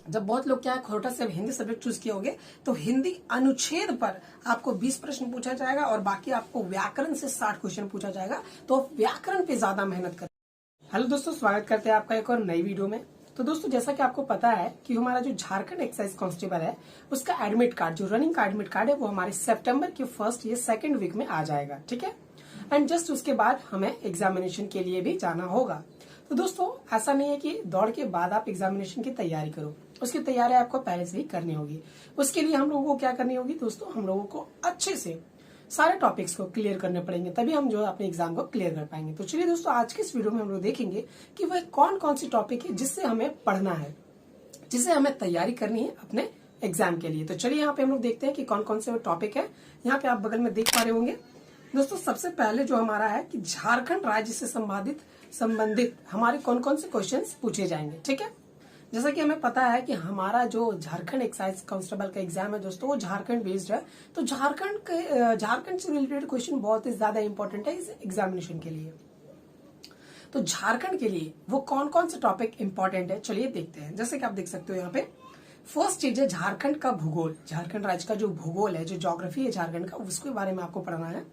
जब बहुत लोग क्या है खोटा से हिंदी सब्जेक्ट चूज किए होंगे तो हिंदी अनुच्छेद पर आपको 20 प्रश्न पूछा जाएगा और बाकी आपको व्याकरण से 60 क्वेश्चन पूछा जाएगा। तो व्याकरण पे ज्यादा मेहनत करें। हेलो दोस्तों, स्वागत करते हैं आपका एक और नई वीडियो में। तो दोस्तों, जैसा कि आपको पता है कि हमारा जो झारखंड एक्साइज कांस्टेबल है उसका एडमिट कार्ड, जो रनिंग का एडमिट कार्ड है, वो हमारे सितंबर के फर्स्ट या सेकंड वीक में आ जाएगा। ठीक है, एंड जस्ट उसके बाद हमें एग्जामिनेशन के लिए भी जाना होगा। तो दोस्तों, ऐसा नहीं है कि दौड़ के बाद आप एग्जामिनेशन की तैयारी करो, उसकी तैयारी आपको पहले से ही करनी होगी। उसके लिए हम लोगों को क्या करनी होगी दोस्तों, हम लोगों को अच्छे से सारे टॉपिक्स को क्लियर करने पड़ेंगे, तभी हम जो अपने एग्जाम को क्लियर कर पाएंगे। तो चलिए दोस्तों, आज के इस वीडियो में हम लोग देखेंगे कि वह कौन कौन सी टॉपिक है जिससे हमें पढ़ना है, जिससे हमें तैयारी करनी है अपने एग्जाम के लिए। तो चलिए यहाँ पे हम लोग देखते हैं कि कौन कौन से टॉपिक है। यहाँ पे आप बगल में देख पा रहे होंगे दोस्तों, सबसे पहले जो हमारा है कि झारखंड राज्य से संबंधित हमारे कौन कौन से क्वेश्चन पूछे जाएंगे। ठीक है, जैसा कि हमें पता है कि हमारा जो झारखंड एक्साइज कांस्टेबल का एग्जाम है दोस्तों, वो झारखंड बेस्ड है। तो झारखंड से रिलेटेड क्वेश्चन बहुत ही ज्यादा इंपॉर्टेंट है इस एग्जामिनेशन के लिए। तो झारखंड के लिए वो कौन कौन से टॉपिक इंपॉर्टेंट है, चलिए देखते हैं। जैसे कि आप देख सकते हो यहाँ पे फर्स्ट चीज है झारखंड का भूगोल। झारखंड राज्य का जो भूगोल है, जो ज्योग्राफी है झारखंड का, उसके बारे में आपको पढ़ना है।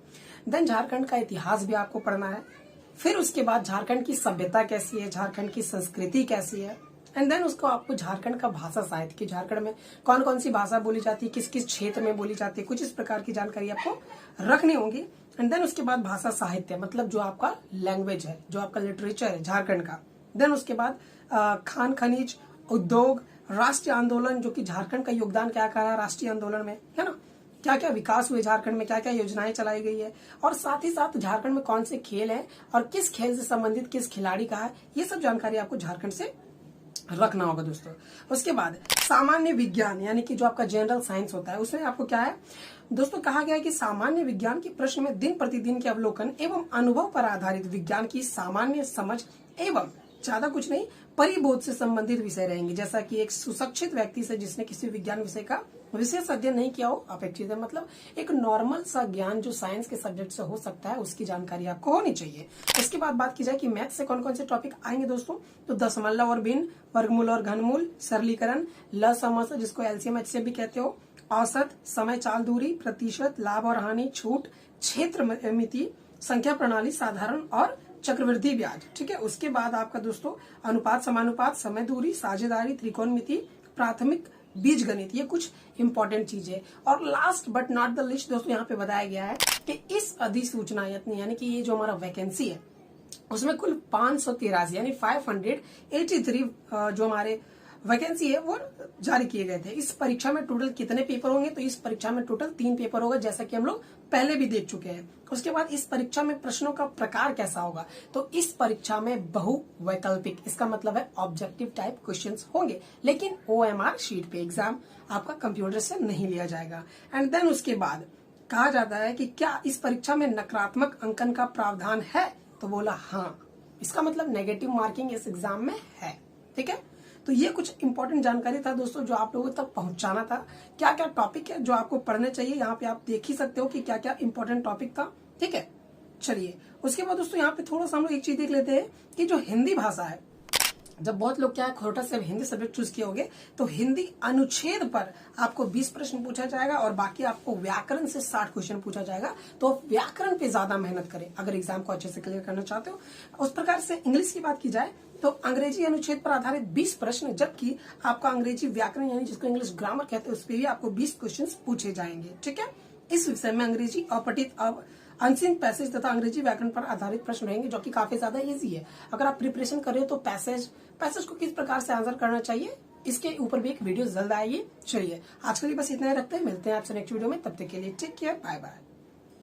देन झारखंड का इतिहास भी आपको पढ़ना है। फिर उसके बाद झारखंड की सभ्यता कैसी है, झारखंड की संस्कृति कैसी है, एंड देन उसको आपको झारखंड का भाषा साहित्य की झारखंड में कौन कौन सी भाषा बोली जाती है, किस किस क्षेत्र में बोली जाती है, कुछ इस प्रकार की जानकारी आपको रखनी होगी। एंड देन उसके बाद भाषा साहित्य मतलब जो आपका लैंग्वेज है, जो आपका लिटरेचर है झारखंड का। देन उसके बाद खान खनिज, उद्योग, राष्ट्रीय आंदोलन, जो कि झारखंड का योगदान क्या क्या है राष्ट्रीय आंदोलन में, है ना, क्या क्या विकास हुए झारखंड में, क्या क्या योजनाएं चलाई गई है, और साथ ही साथ झारखंड में कौन से खेल हैं और किस खेल से संबंधित किस खिलाड़ी का है, ये सब जानकारी आपको झारखंड से रखना होगा दोस्तों। उसके बाद सामान्य विज्ञान यानी कि जो आपका जनरल साइंस होता है, उसमें आपको क्या है दोस्तों, कहा गया है कि सामान्य विज्ञान के प्रश्न में दिन प्रतिदिन के अवलोकन एवं अनुभव पर आधारित विज्ञान की सामान्य समझ एवं ज्यादा कुछ नहीं परिबोध से संबंधित विषय रहेंगे। जैसा कि एक सुशिक्षित व्यक्ति से जिसने किसी विज्ञान विषय का विशेष अध्ययन नहीं किया हो, अपेक्षित है मतलब एक नॉर्मल सा ज्ञान जो साइंस के सब्जेक्ट से हो सकता है, उसकी जानकारी आपको होनी चाहिए। इसके बाद बात की जाए कि मैथ से कौन कौन से टॉपिक आएंगे दोस्तों, तो दशमलव और भिन्न, वर्गमूल और घनमूल, सरलीकरण, लसमस जिसको एलसीएम एचसीएफ भी कहते हो, औसत, समय चाल दूरी, प्रतिशत, लाभ और हानि, छूट, क्षेत्र मिति, संख्या प्रणाली, साधारण और चक्रवृद्धि ब्याज। ठीक है, उसके बाद आपका दोस्तों अनुपात, समानुपात, समय दूरी, साझेदारी, त्रिकोणमिति, प्राथमिक बीज गणित, ये कुछ इंपॉर्टेंट चीजें। और last but not the list दोस्तों, यहाँ पे बताया गया है कि इस अधिसूचना यानी कि ये जो हमारा वैकेंसी है उसमें कुल 583 यानी 583 जो हमारे वैकेंसी है वो जारी किए गए थे। इस परीक्षा में टोटल कितने पेपर होंगे, तो इस परीक्षा में टोटल 3 पेपर होगा, जैसा कि हम लोग पहले भी देख चुके हैं। उसके बाद इस परीक्षा में प्रश्नों का प्रकार कैसा होगा, तो इस परीक्षा में बहुवैकल्पिक, इसका मतलब है ऑब्जेक्टिव टाइप क्वेश्चंस होंगे, लेकिन OMR शीट पे एग्जाम आपका कंप्यूटर से नहीं लिया जाएगा। एंड देन उसके बाद कहा जाता है कि क्या इस परीक्षा में नकारात्मक अंकन का प्रावधान है, तो बोला हाँ, इसका मतलब नेगेटिव मार्किंग इस एग्जाम में है। ठीक है, तो ये कुछ इंपॉर्टेंट जानकारी था दोस्तों जो आप लोगों तक पहुंचाना था। क्या क्या टॉपिक है जो आपको पढ़ने चाहिए, यहाँ पे आप देख ही सकते हो कि क्या क्या इंपॉर्टेंट टॉपिक था। ठीक है, चलिए उसके बाद दोस्तों यहाँ पे थोड़ा सा हम लोग एक चीज देख लेते हैं कि जो हिंदी भाषा है, जब बहुत लोग क्या है खोटा से हिंदी सब्जेक्ट चूज किए होंगे तो हिंदी अनुच्छेद पर आपको 20 प्रश्न पूछा जाएगा और बाकी आपको व्याकरण से 60 क्वेश्चन पूछा जाएगा। तो व्याकरण पे ज्यादा मेहनत करें अगर एग्जाम को अच्छे से क्लियर करना चाहते हो। उस प्रकार से इंग्लिश की बात की जाए तो अंग्रेजी अनुच्छेद पर आधारित 20 प्रश्न, जबकि आपका अंग्रेजी व्याकरण यानी जिसको इंग्लिश ग्रामर कहते हैं उस पर भी आपको 20 क्वेश्चन पूछे जाएंगे। ठीक है, इस विषय में अंग्रेजी अपठित अनसीन पैसेज तथा अंग्रेजी व्याकरण पर आधारित प्रश्न रहेंगे, जो कि काफी ज्यादा इजी है। अगर आप प्रिपरेशन कर रहे हो तो पैसेज को किस प्रकार से आंसर करना चाहिए, इसके ऊपर भी एक वीडियो जल्द आएगी। चलिए आज के लिए बस इतना ही रखते हैं, मिलते हैं आपसे नेक्स्ट वीडियो में, तब तक के लिए टेक केयर, बाय बाय।